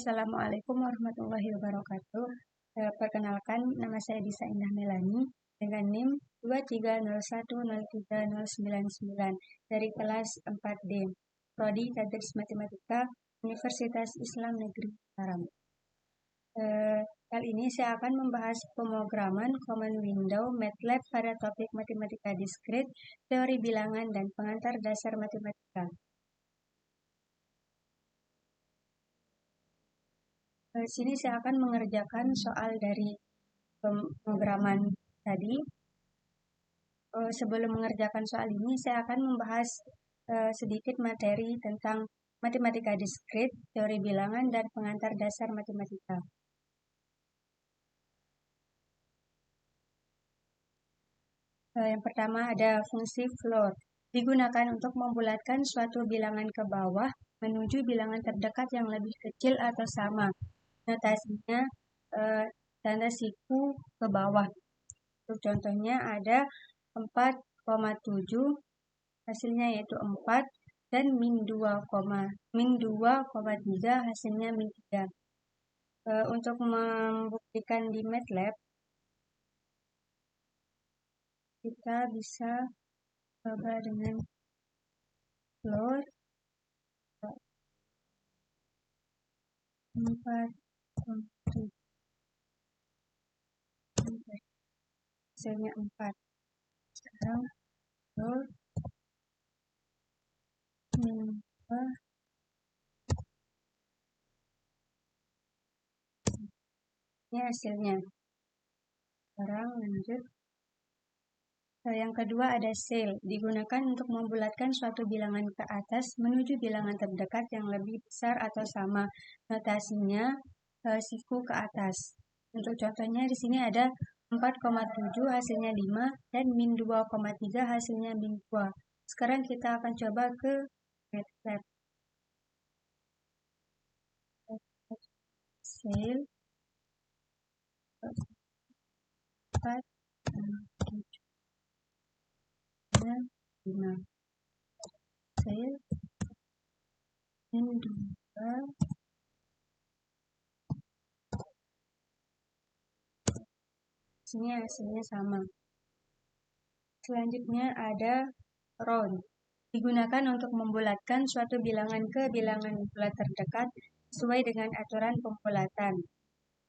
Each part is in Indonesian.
Assalamualaikum warahmatullahi wabarakatuh. Perkenalkan, nama saya Disa Indah Melani dengan NIM 23010399 dari kelas 4D, Prodi Tadris Matematika, Universitas Islam Negeri Mataram. Kali ini saya akan membahas pemrograman Command Window MATLAB pada topik matematika diskrit, teori bilangan, dan pengantar dasar matematika. Di sini saya akan mengerjakan soal dari pemrograman tadi. Sebelum mengerjakan soal ini, saya akan membahas sedikit materi tentang matematika diskrit, teori bilangan, dan pengantar dasar matematika. Yang pertama ada fungsi float. Digunakan untuk membulatkan suatu bilangan ke bawah menuju bilangan terdekat yang lebih kecil atau sama. Notasinya tanda siku ke bawah. Untuk contohnya ada 4,7, hasilnya yaitu 4, dan min 2,3 hasilnya min 3. Untuk membuktikan di MATLAB, kita bisa coba dengan float 4,7. Hasilnya 4. Sekarang float min 2. Ini hasilnya. Sekarang lanjut. Yang kedua ada cell, digunakan untuk membulatkan suatu bilangan ke atas menuju bilangan terdekat yang lebih besar atau sama. Notasinya siku ke atas. Untuk contohnya di sini ada 4,7 hasilnya 5 dan min 2,3 hasilnya min 2. Sekarang kita akan coba ke MATLAB. Cell 4,7 5 cell min 2. Sini hasilnya sama. Selanjutnya ada round. Digunakan untuk membulatkan suatu bilangan ke bilangan bulat terdekat sesuai dengan aturan pembulatan.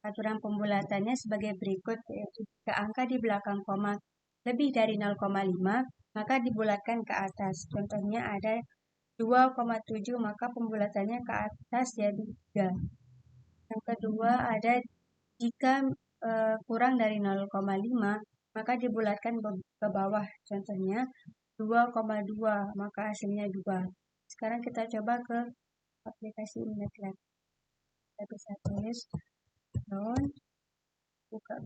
Aturan pembulatannya sebagai berikut, yaitu jika angka di belakang koma lebih dari 0,5, maka dibulatkan ke atas. Contohnya ada 2,7, maka pembulatannya ke atas jadi 3. Yang kedua ada jika kurang dari 0,5, maka dibulatkan ke bawah. Contohnya 2,2, maka hasilnya 2. Sekarang kita coba ke aplikasi MATLAB. Kita bisa tulis round, buka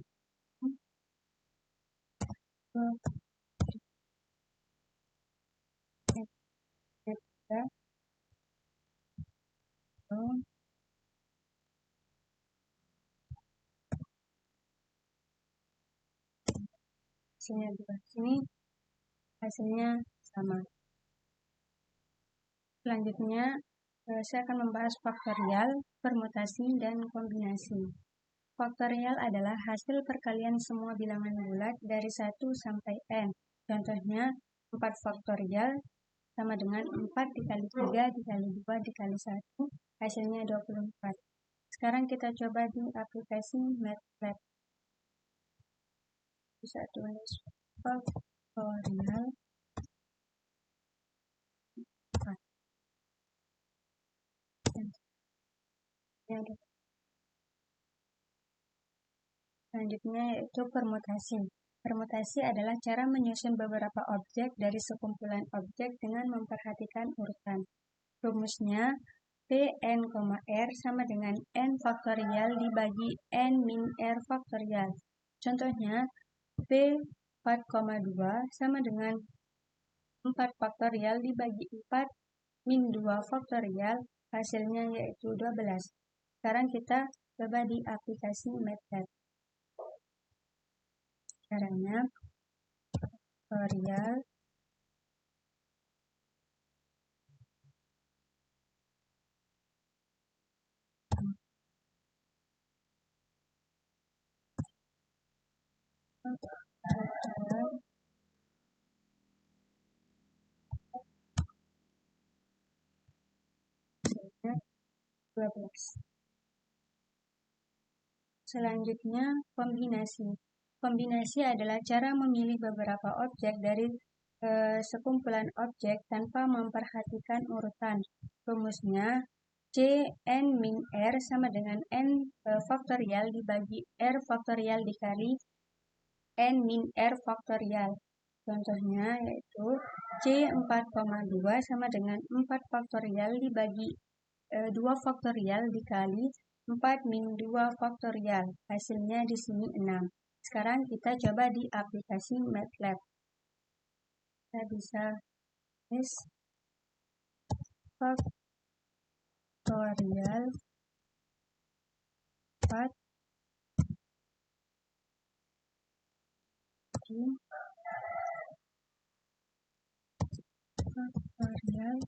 hasilnya 2. Sini hasilnya sama. Selanjutnya saya akan membahas faktorial, permutasi, dan kombinasi. Faktorial adalah hasil perkalian semua bilangan bulat dari 1 sampai n. Contohnya 4 faktorial sama dengan 4 dikali 3 dikali 2 dikali 1, hasilnya 24. Sekarang kita coba di aplikasi MATLAB. Bisa tulis faktorial 4. Selanjutnya yaitu permutasi. Permutasi adalah cara menyusun beberapa objek dari sekumpulan objek dengan memperhatikan urutan. Rumusnya Pn, R sama dengan n faktorial dibagi n min r faktorial. Contohnya P 4,2 sama dengan 4 faktorial dibagi 4 min 2 faktorial, hasilnya yaitu 12. Sekarang kita coba di aplikasi MATLAB. Caranya faktorial faktorial 4 sama dengan 4 faktorial dibagi 4 min 2 faktorial, hasilnya 12. 12. Selanjutnya, kombinasi. Kombinasi adalah cara memilih beberapa objek dari sekumpulan objek tanpa memperhatikan urutan. Rumusnya, C n min R sama dengan n faktorial dibagi R faktorial dikali n min R faktorial. Contohnya yaitu C 4,2 sama dengan 4 faktorial dibagi 2 faktorial dikali 4 min 2 faktorial. Hasilnya di sini 6. Sekarang kita coba di aplikasi MATLAB. Kita bisa tulis faktorial 4 faktorial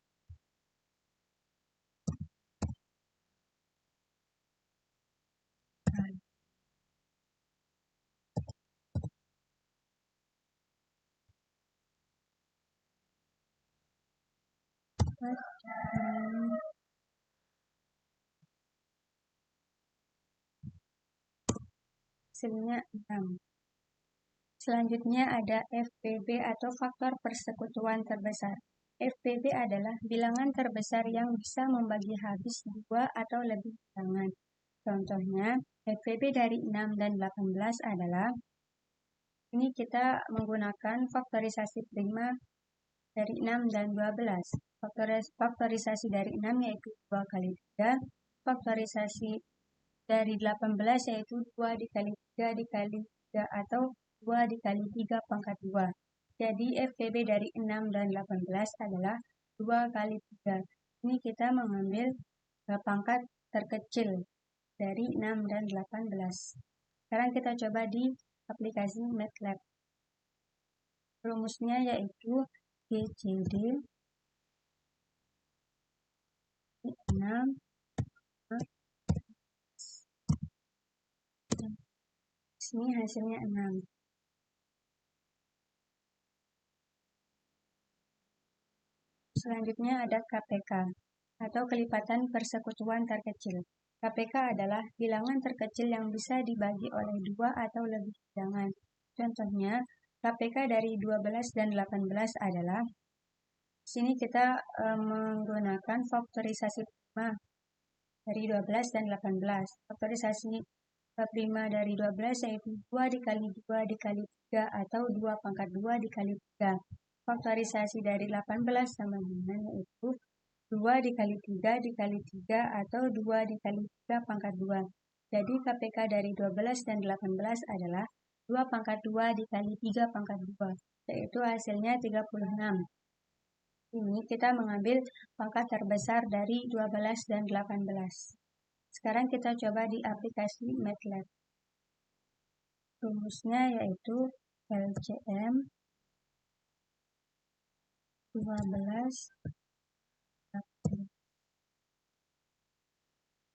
hasilnya 6. Selanjutnya ada FPB atau faktor persekutuan terbesar. FPB adalah bilangan terbesar yang bisa membagi habis 2 atau lebih bilangan. Contohnya, FPB dari 6 dan 18 adalah, ini kita menggunakan faktorisasi prima dari 6 dan 12. Faktorisasi dari 6 yaitu 2 kali 3. Faktorisasi dari 18 yaitu 2 dikali 3 dikali 3 atau 2 dikali 3 pangkat 2. Jadi FPB dari 6 dan 18 adalah 2 kali 3. Ini kita mengambil pangkat terkecil dari 6 dan 18. Sekarang kita coba di aplikasi MATLAB. Rumusnya yaitu GCD 6 Ini hasilnya 6. Selanjutnya ada KPK atau kelipatan persekutuan terkecil. KPK adalah bilangan terkecil yang bisa dibagi oleh 2 atau lebih bilangan. Contohnya, KPK dari 12 dan 18 adalah, sini kita menggunakan faktorisasi prima dari 12 dan 18. Faktorisasi prima dari 12 yaitu 2 dikali 2 dikali 3 atau 2 pangkat 2 dikali 3. Faktorisasi dari 18 sama dengan yaitu 2 dikali 3 dikali 3 atau 2 dikali 3 pangkat 2. Jadi KPK dari 12 dan 18 adalah 2 pangkat 2 dikali 3 pangkat 2, yaitu hasilnya 36. Ini kita mengambil pangkat terbesar dari 12 dan 18. Sekarang kita coba di aplikasi MATLAB. Rumusnya yaitu LCM 12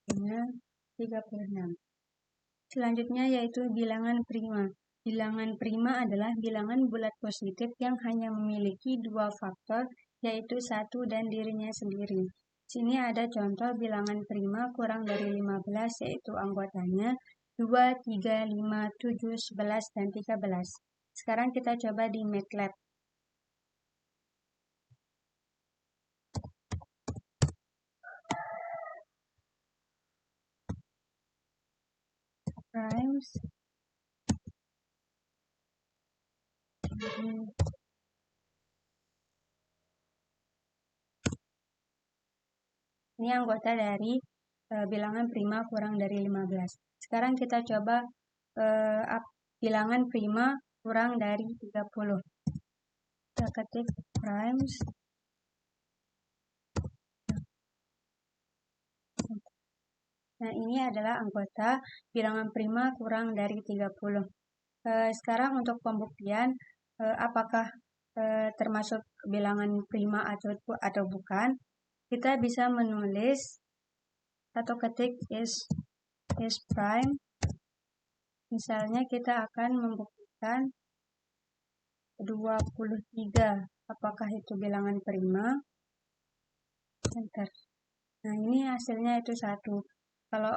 dengan 36. Selanjutnya yaitu bilangan prima. Bilangan prima adalah bilangan bulat positif yang hanya memiliki 2 faktor, yaitu 1 dan dirinya sendiri. Sini ada contoh bilangan prima kurang dari 15, yaitu anggotanya 2, 3, 5, 7, 11, dan 13. Sekarang kita coba di MATLAB. Primes ini anggota dari bilangan prima kurang dari 15. Sekarang kita coba bilangan prima kurang dari 30. Kita ketik primes. Nah, ini adalah anggota bilangan prima kurang dari 30. Sekarang untuk pembuktian apakah termasuk bilangan prima atau bukan, kita bisa menulis atau ketik is prime. Misalnya kita akan membuktikan 23, apakah itu bilangan prima? Enter. Nah, ini hasilnya itu 1. Kalau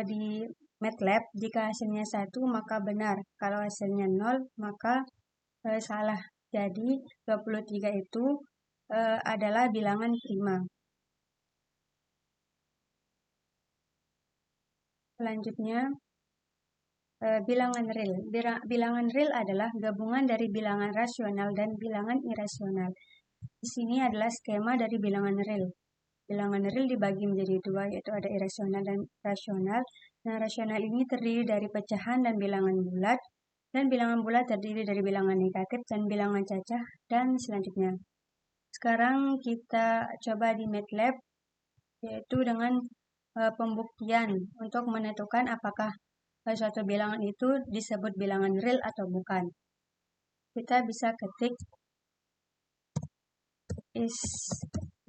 di MATLAB, jika hasilnya 1 maka benar. Kalau hasilnya 0 maka salah. Jadi 23 itu adalah bilangan prima. Selanjutnya, bilangan real. Bilangan real adalah gabungan dari bilangan rasional dan bilangan irasional. Di sini adalah skema dari bilangan real. Bilangan real dibagi menjadi 2, yaitu ada irasional dan rasional. Nah, rasional ini terdiri dari pecahan dan bilangan bulat, dan bilangan bulat terdiri dari bilangan negatif dan bilangan cacah, dan selanjutnya. Sekarang kita coba di MATLAB, yaitu dengan pembuktian untuk menentukan apakah suatu bilangan itu disebut bilangan real atau bukan. Kita bisa ketik is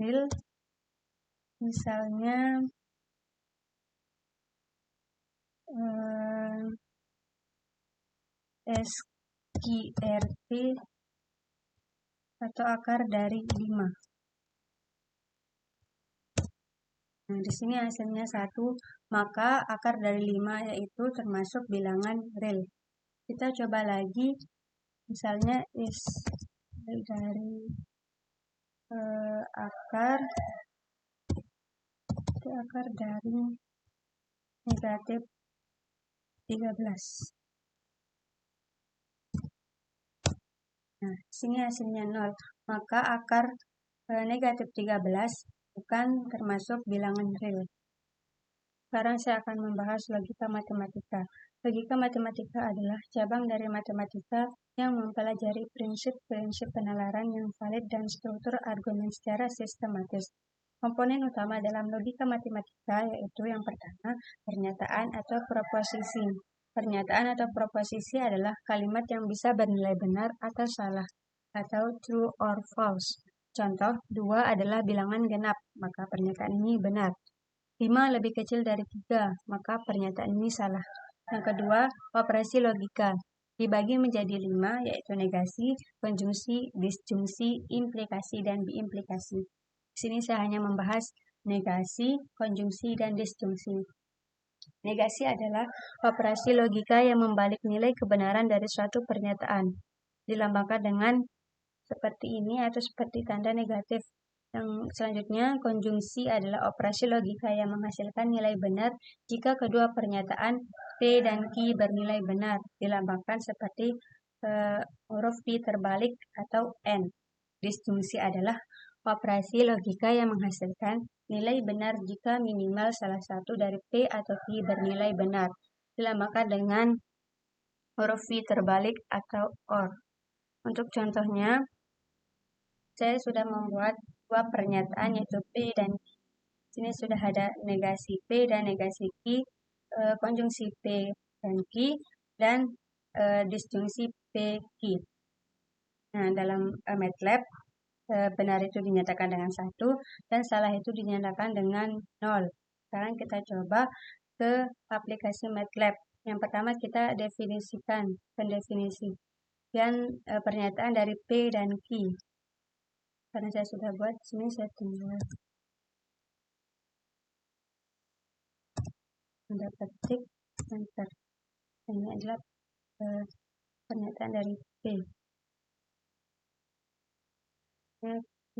real, misalnya SQRT atau akar dari 5. Nah, di sini hasilnya 1, maka akar dari 5 yaitu termasuk bilangan real. Kita coba lagi, misalnya is dari akar dari negatif 13. Nah, sini hasilnya 0, maka akar negatif 13 bukan termasuk bilangan real. Sekarang saya akan membahas logika matematika. Logika matematika adalah cabang dari matematika yang mempelajari prinsip-prinsip penalaran yang valid dan struktur argumen secara sistematis. Komponen utama dalam logika matematika yaitu yang pertama, pernyataan atau proposisi. Pernyataan atau proposisi adalah kalimat yang bisa bernilai benar atau salah, atau true or false. Contoh, 2 adalah bilangan genap, maka pernyataan ini benar. 5 lebih kecil dari 3, maka pernyataan ini salah. Yang kedua, operasi logika. Dibagi menjadi 5, yaitu negasi, konjungsi, disjungsi, implikasi, dan biimplikasi. Di sini saya hanya membahas negasi, konjungsi, dan disjungsi. Negasi adalah operasi logika yang membalik nilai kebenaran dari suatu pernyataan. Dilambangkan dengan seperti ini atau seperti tanda negatif. Yang selanjutnya, konjungsi adalah operasi logika yang menghasilkan nilai benar jika kedua pernyataan P dan Q bernilai benar, dilambangkan seperti huruf P terbalik atau N. Disjungsi adalah operasi logika yang menghasilkan nilai benar jika minimal salah satu dari P atau Q bernilai benar, dilambangkan dengan huruf V terbalik atau OR. Untuk contohnya, saya sudah membuat 2 pernyataan yaitu P dan Q. Sini sudah ada negasi P dan negasi Q, konjungsi P dan Q, dan disjungsi P Q. Nah, dalam MATLAB, benar itu dinyatakan dengan 1 dan salah itu dinyatakan dengan 0. Sekarang kita coba ke aplikasi MATLAB. Yang pertama kita definisikan pendefinisian pernyataan dari P dan Q. Karena saya sudah buat, sini saya tinggal ketik enter. Ini adalah pernyataan dari P. Q.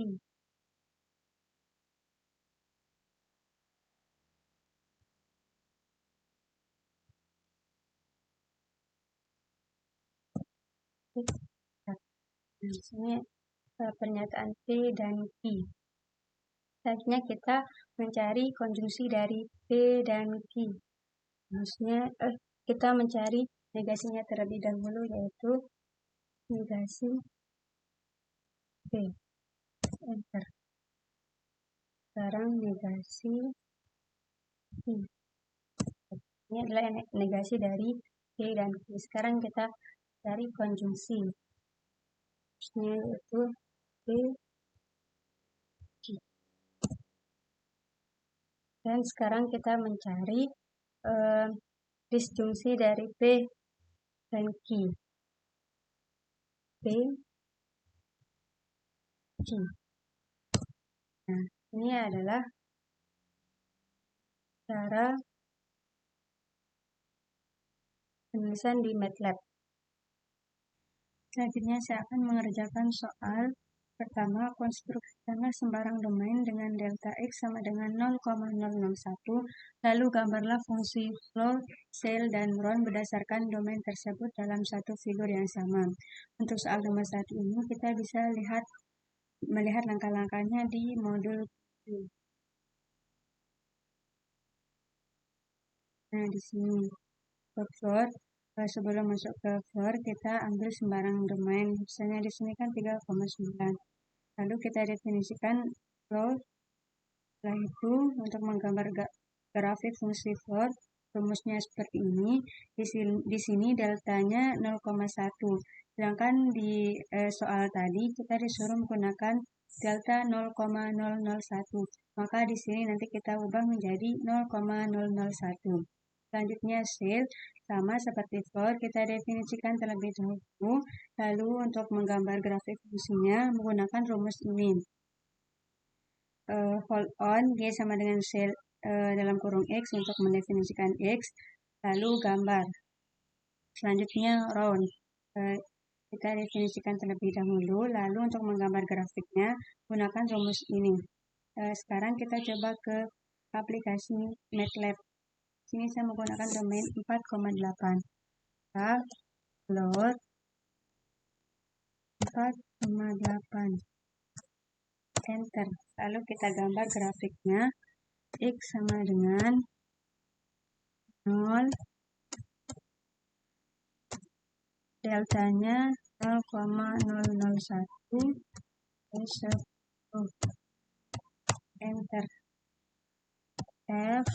Nah, sini pernyataan P dan Q. Selanjutnya kita mencari konjungsi dari P dan Q. Maksudnya kita mencari negasinya terlebih dahulu, yaitu negasi P. Enter. Sekarang negasi Q. Ini adalah negasi dari P dan Q. Sekarang kita cari konjungsi. Maksudnya yaitu P, Q. Dan sekarang kita mencari disjungsi dari P dan Q. P, Q. Nah, ini adalah cara penulisan di MATLAB. Selanjutnya saya akan mengerjakan soal pertama, konstruksikanlah sembarang domain dengan delta X sama dengan 0,001, lalu gambarlah fungsi flow, cell, dan round berdasarkan domain tersebut dalam satu figur yang sama. Untuk soal nomor 1 ini kita bisa melihat langkah-langkahnya di modul Q. Nah, di sini ke floor, sebelum masuk ke floor kita ambil sembarang domain. Misalnya di sini kan 3,9. Lalu kita definisikan floor. Setelah itu untuk menggambar grafik fungsi floor, rumusnya seperti ini. Di sini deltanya 0,1. Sedangkan di soal tadi kita disuruh menggunakan delta 0,001. Maka di sini nanti kita ubah menjadi 0,001. Selanjutnya cell, sama seperti floor, kita definisikan terlebih dahulu. Lalu untuk menggambar grafik fungsinya menggunakan rumus ini. Hold on, G sama dengan cell dalam kurung X untuk mendefinisikan X. Lalu gambar. Selanjutnya round. Kita definisikan terlebih dahulu. Lalu untuk menggambar grafiknya gunakan rumus ini. Sekarang kita coba ke aplikasi MATLAB. Sini saya menggunakan domain 4,8. Floor 4,8. Enter. Lalu kita gambar grafiknya. X sama dengan 0. Deltanya 0,001. Enter. F.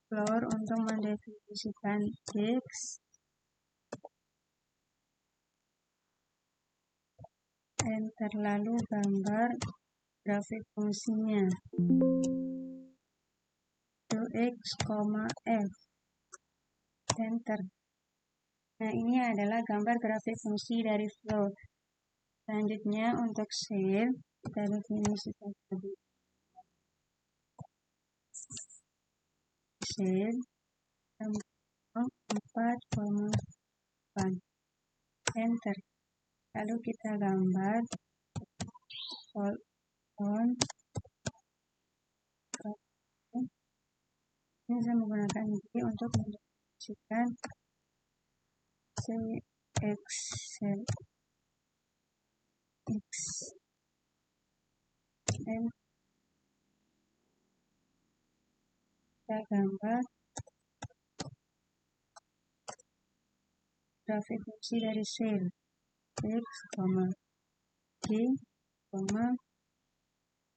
Floor untuk mendefinisikan X. Enter. Lalu gambar grafik fungsinya. X, F. Enter. Nah, ini adalah gambar grafik fungsi dari flow. Selanjutnya untuk cell, kita definisikan tadi. Cell 4,8. Enter. Lalu kita gambar hold on. Ini saya menggunakan G untuk mendefinisikan Excel X. Dan kita gambar grafik fungsi dari cell X, G,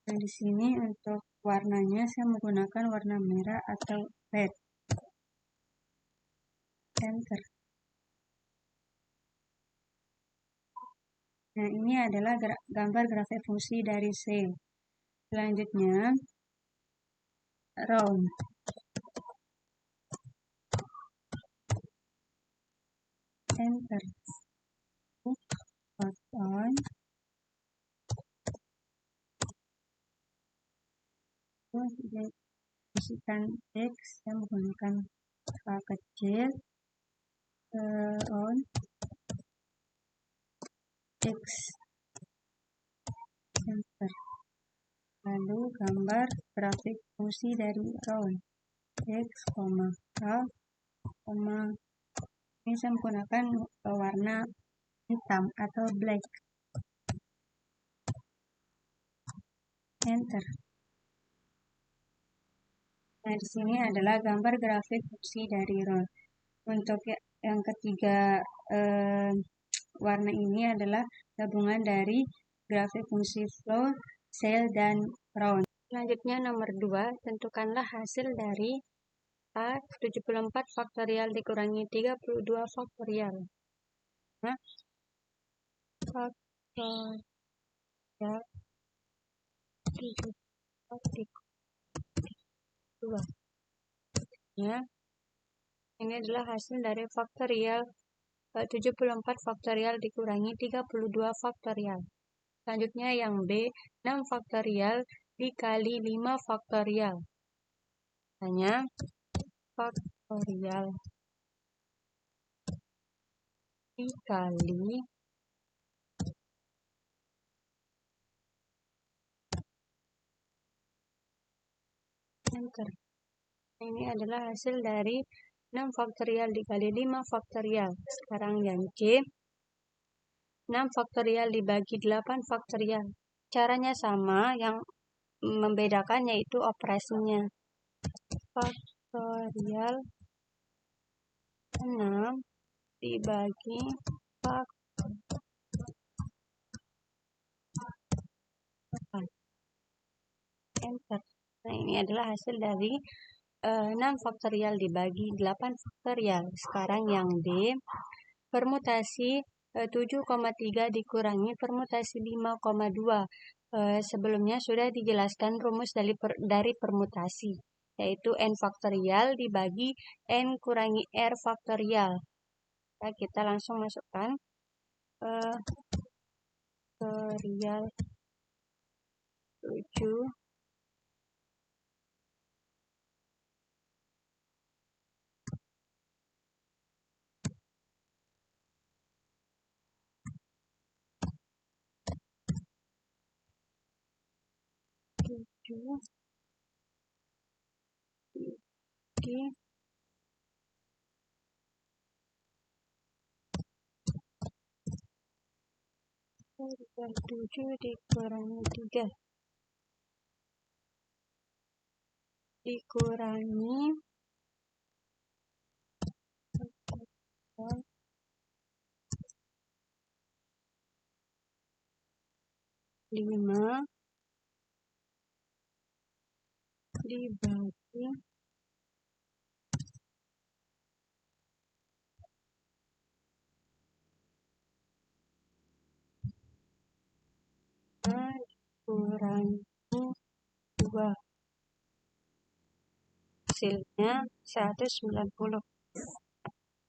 Nah, di sini untuk warnanya saya menggunakan warna merah atau red. Enter. Nah, ini adalah gambar grafik fungsi dari cell. Selanjutnya, round. Enter. On. Definisikan X, saya menggunakan A kecil. On. X. Enter. Lalu gambar grafik fungsi dari round. X, A, ini saya menggunakan warna hitam atau black. Enter. Nah, di sini adalah gambar grafik fungsi dari round. Untuk yang ketiga warna ini adalah gabungan dari grafik fungsi flow, cell, dan round. Selanjutnya nomor 2, tentukanlah hasil dari A 74 faktorial dikurangi 32 faktorial. Nah, faktorial 74 ya. Ini adalah hasil dari faktorial 74 faktorial dikurangi 32 faktorial. Selanjutnya yang B, 6 faktorial dikali 5 faktorial. Hanya faktorial dikali enter. Ini adalah hasil dari 6 faktorial dikali 5 faktorial. Sekarang yang C, 6 faktorial dibagi 8 faktorial. Caranya sama, yang membedakan yaitu operasinya. Faktorial 6 dibagi faktorial. Enter. Nah, ini adalah hasil dari 6 faktorial dibagi 8 faktorial. Sekarang yang D, permutasi 7,3 dikurangi permutasi 5,2. Sebelumnya sudah dijelaskan rumus dari permutasi, yaitu n faktorial dibagi n kurangi r faktorial. Nah, kita langsung masukkan faktorial 7 dikurangi 3 dikurangi 5 dibagi 5 dikurangi 2. Hasilnya 190.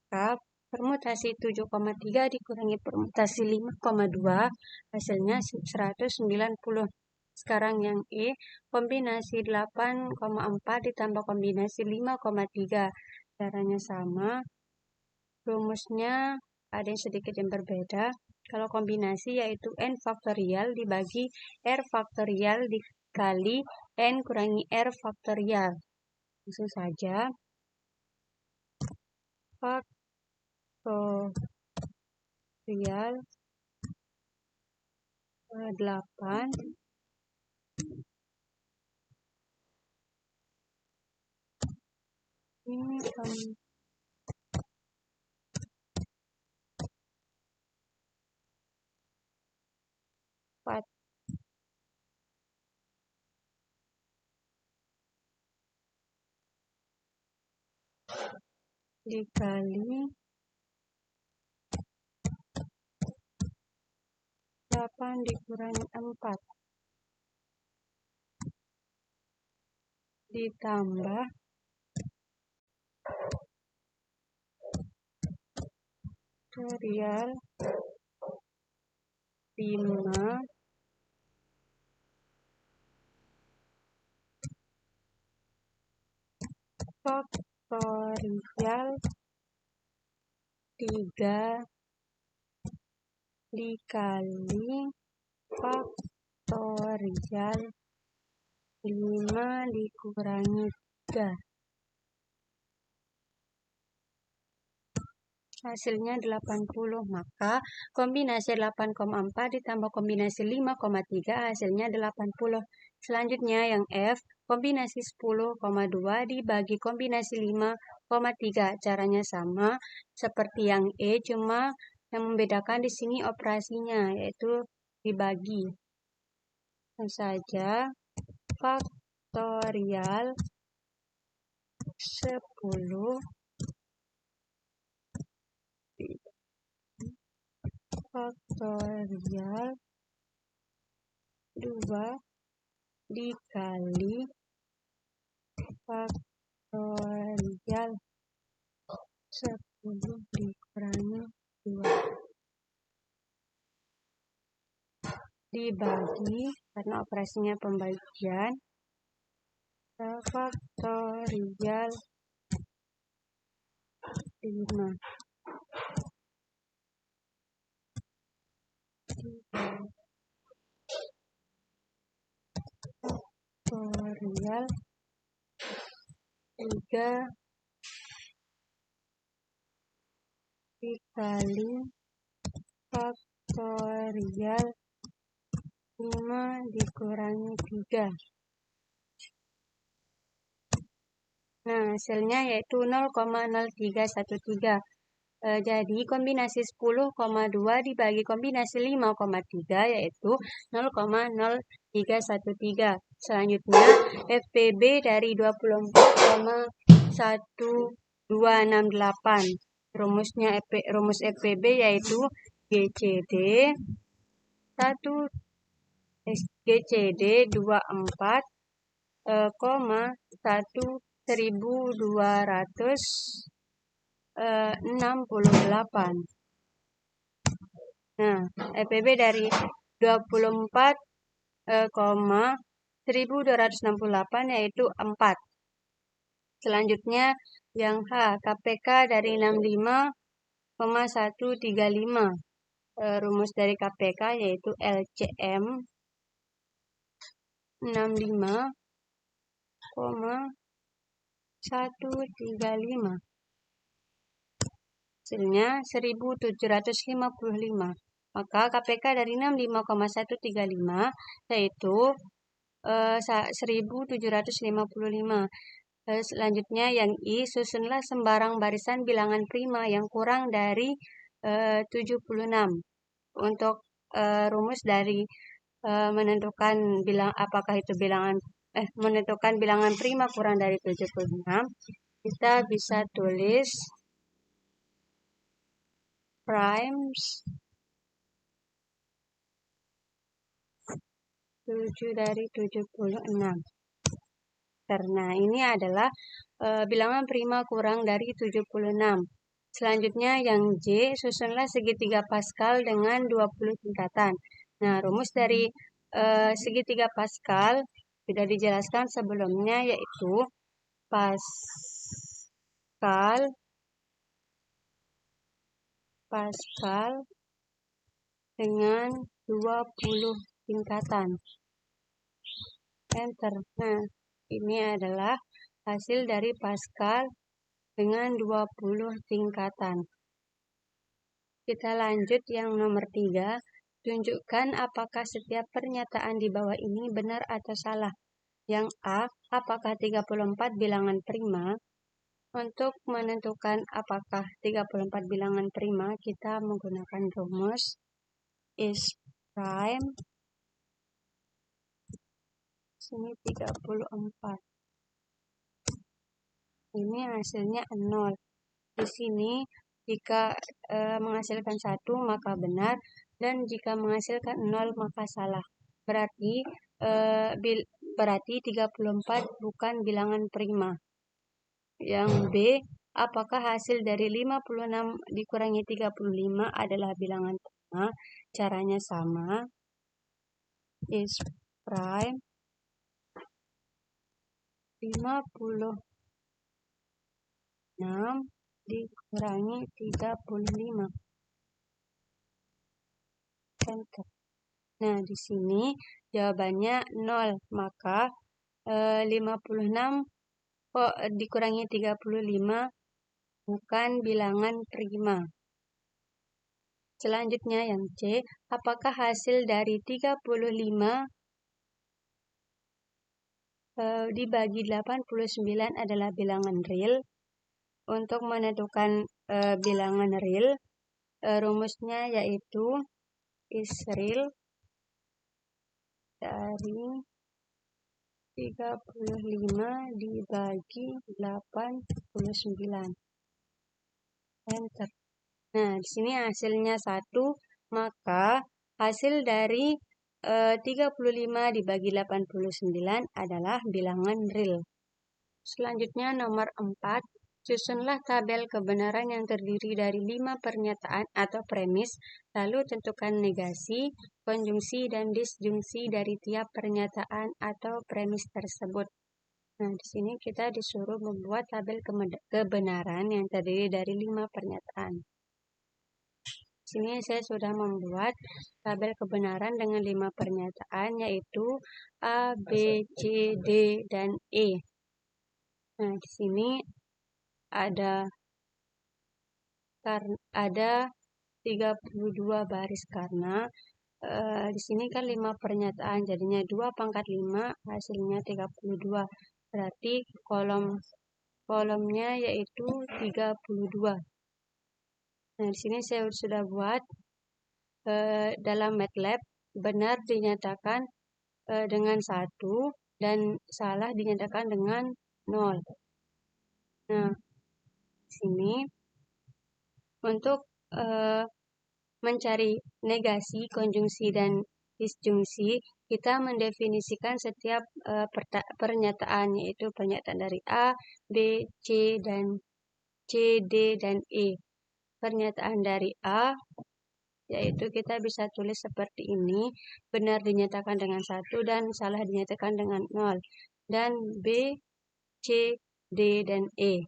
Maka permutasi 7,3 dikurangi permutasi 5,2 hasilnya 190. Sekarang yang E, kombinasi 8,4 ditambah kombinasi 5,3. Caranya sama, rumusnya ada yang sedikit yang berbeda. Kalau kombinasi yaitu n faktorial dibagi r faktorial dikali n kurangi r faktorial. Langsung saja. Faktorial 8 ini 4 dikali 8 dikurangi 4 ditambah faktorial 5 faktorial 3 dikali faktorial 5 dikurangi 3. Hasilnya 80. Maka kombinasi 8,4 ditambah kombinasi 5,3 hasilnya 80. Selanjutnya yang F, kombinasi 10,2 dibagi kombinasi 5,3. Caranya sama seperti yang E, cuma yang membedakan di sini operasinya, yaitu dibagi. Langsung saja, faktorial 10 faktorial 2 dikali faktorial 10 dikurangi 2 dibagi, karena operasinya pembagian, faktorial 5. Faktorial 3 dikali faktorial 5 dikurangi 3. Nah, hasilnya yaitu 0,0313. Jadi kombinasi 10,2 dibagi kombinasi 5,3 yaitu 0,0313. Selanjutnya FPB dari 24,1268. Rumus FPB yaitu GCD 24, 1268. Nah, FPB dari 24,1268 yaitu 4. Selanjutnya yang H, KPK dari 65,135. Rumus dari KPK yaitu LCM 65,135. Hasilnya 1755. Maka KPK dari 65,135 yaitu 1755. Selanjutnya yang I, susunlah sembarang barisan bilangan prima yang kurang dari 76. Untuk rumus dari menentukan menentukan bilangan prima kurang dari 76, kita bisa tulis primes 7 dari 76. Karena ini adalah bilangan prima kurang dari 76. Selanjutnya yang J, susunlah segitiga Pascal dengan 20 tingkatan. Nah, rumus dari segitiga Pascal sudah dijelaskan sebelumnya yaitu Pascal dengan 20 tingkatan. Enter. Nah, ini adalah hasil dari Pascal dengan 20 tingkatan. Kita lanjut yang nomor 3. Tunjukkan apakah setiap pernyataan di bawah ini benar atau salah. Yang A, apakah 34 bilangan prima? Untuk menentukan apakah 34 bilangan prima, kita menggunakan rumus is prime. Sini 34. Ini hasilnya 0. Di sini jika menghasilkan 1 maka benar, dan jika menghasilkan 0 maka salah. Berarti 34 bukan bilangan prima. Yang B, apakah hasil dari 56 dikurangi 35 adalah bilangan prima? Caranya sama. Is prime 56 dikurangi 35. Enter. Nah, di sini jawabannya 0, maka 56 dikurangi 35 bukan bilangan prima. Selanjutnya yang C, apakah hasil dari 35 dibagi 89 adalah bilangan real? Untuk menentukan bilangan real, rumusnya yaitu is real dari 35 dibagi 89. Enter. Nah, di sini hasilnya 1, maka hasil dari 35 dibagi 89 adalah bilangan real. Selanjutnya nomor 4, susunlah tabel kebenaran yang terdiri dari 5 pernyataan atau premis, lalu tentukan negasi, konjungsi, dan disjungsi dari tiap pernyataan atau premis tersebut. Nah, di sini kita disuruh membuat tabel kebenaran yang terdiri dari 5 pernyataan. Di sini saya sudah membuat tabel kebenaran dengan 5 pernyataan, yaitu A, B, C, D, dan E. Nah, di sini ada 32 baris karena di sini kan 5 pernyataan, jadinya 2 pangkat 5 hasilnya 32. Berarti kolomnya yaitu 32. Nah, di sini saya sudah buat dalam MATLAB benar dinyatakan dengan 1 dan salah dinyatakan dengan 0. Nah, di sini untuk mencari negasi, konjungsi, dan disjungsi, kita mendefinisikan setiap pernyataan, yaitu pernyataan dari A, B, C, D, dan E. Pernyataan dari A, yaitu kita bisa tulis seperti ini, benar dinyatakan dengan 1 dan salah dinyatakan dengan 0. Dan B, C, D, dan E.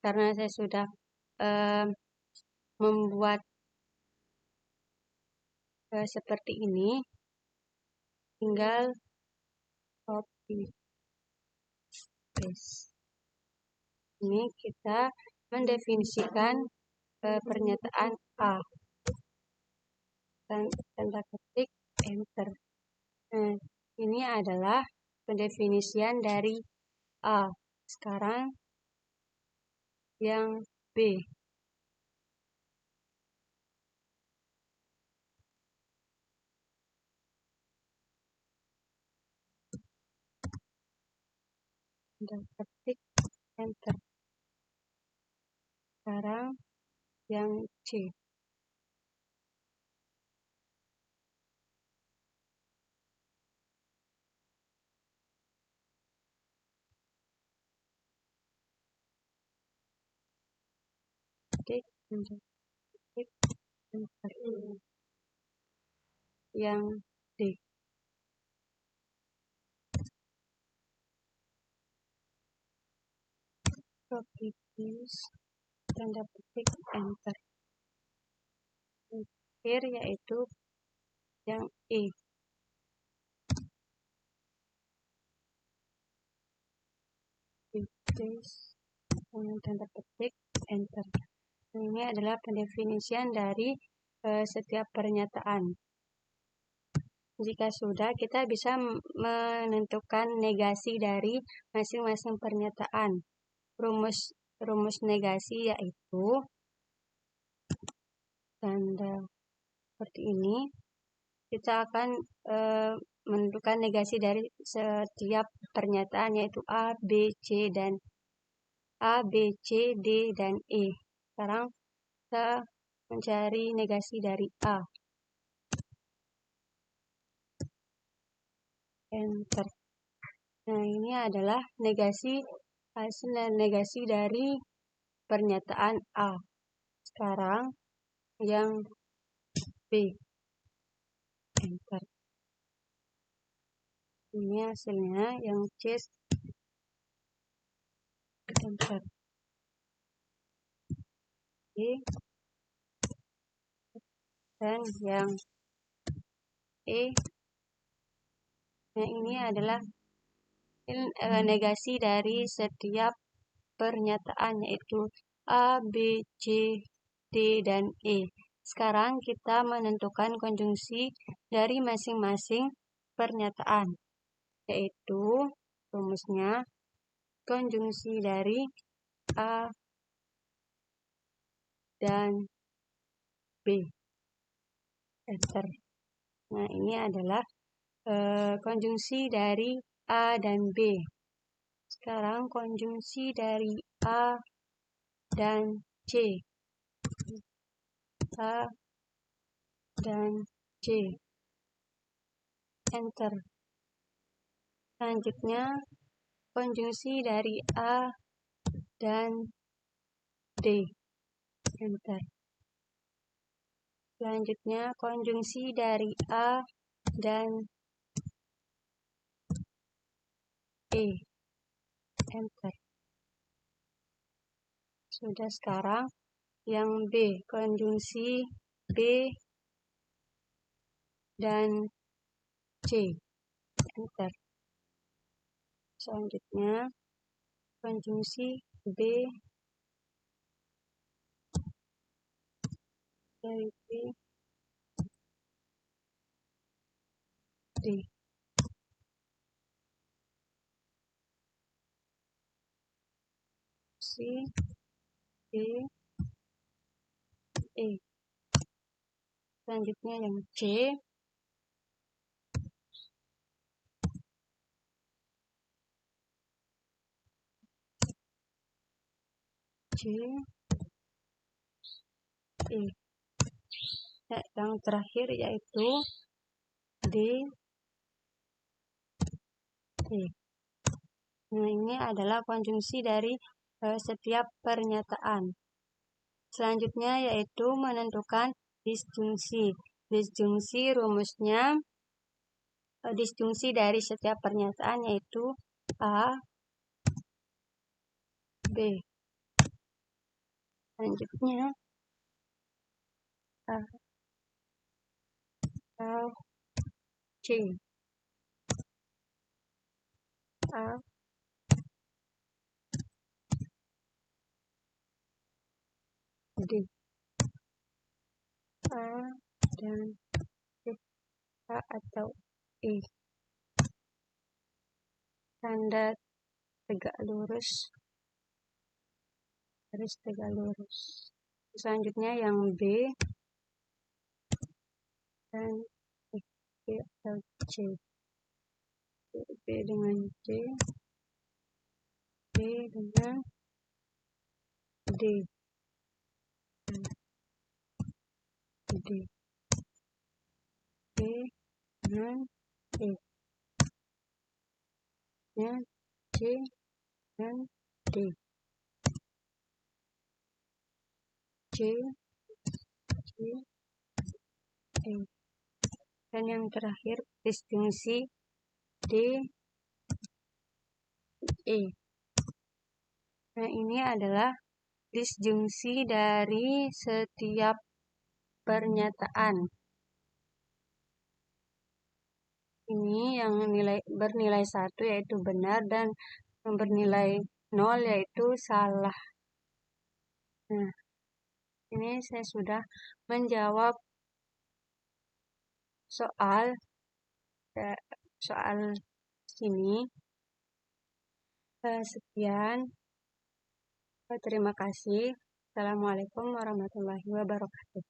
Karena saya sudah membuat seperti ini, tinggal copy paste. Ini kita mendefinisikan pernyataan A. Dan tanda ketik enter. Nah, ini adalah pendefinisian dari A. Sekarang yang B. Tanda ketik enter. Sekarang yang C. Ketik enter. Yang D. Copy paste, tanda petik enter. Terakhir yaitu yang E. Paste, tanda petik enter. Ini adalah pendefinisian dari setiap pernyataan. Jika sudah, kita bisa menentukan negasi dari masing-masing pernyataan. Rumus negasi yaitu tanda seperti ini. Kita akan menentukan negasi dari setiap pernyataan, yaitu A, B, C, D, dan E. Sekarang kita mencari negasi dari A. Enter. Nah, ini adalah hasil negasi dari pernyataan A. Sekarang yang B. Enter. Ini hasilnya yang C. Enter. Dan yang E. Nah, ini adalah negasi dari setiap pernyataan, yaitu A, B, C, D, dan E. Sekarang kita menentukan konjungsi dari masing-masing pernyataan, yaitu rumusnya konjungsi dari A dan B. Enter. Nah, ini adalah konjungsi dari A dan B. Sekarang konjungsi dari A dan C. A dan C. Enter. Selanjutnya konjungsi dari A dan D. Enter. Selanjutnya konjungsi dari A dan E. enter. Sudah. Sekarang yang B, konjungsi B dan C, enter. Selanjutnya konjungsi B dari B, D. C, D, E. Selanjutnya yang C, C, E. Nah, yang terakhir yaitu D, E. Nah, ini adalah konjungsi dari setiap pernyataan. Selanjutnya yaitu menentukan disjungsi. Disjungsi rumusnya, disjungsi dari setiap pernyataan yaitu A, B. Selanjutnya A, C, A, D. A dan D. A atau E. Tanda tegak lurus, garis tegak lurus. Selanjutnya yang B dan E, B atau C. B dengan C, B dengan D, D, D dengan E, ya, C dan D, C, C, E. Dan yang terakhir disjungsi D, E. Nah, ini adalah disjungsi dari setiap pernyataan. Ini yang bernilai 1 yaitu benar dan yang bernilai 0 yaitu salah. Nah, ini saya sudah menjawab soal sini. Sekian. Terima kasih. Assalamualaikum warahmatullahi wabarakatuh.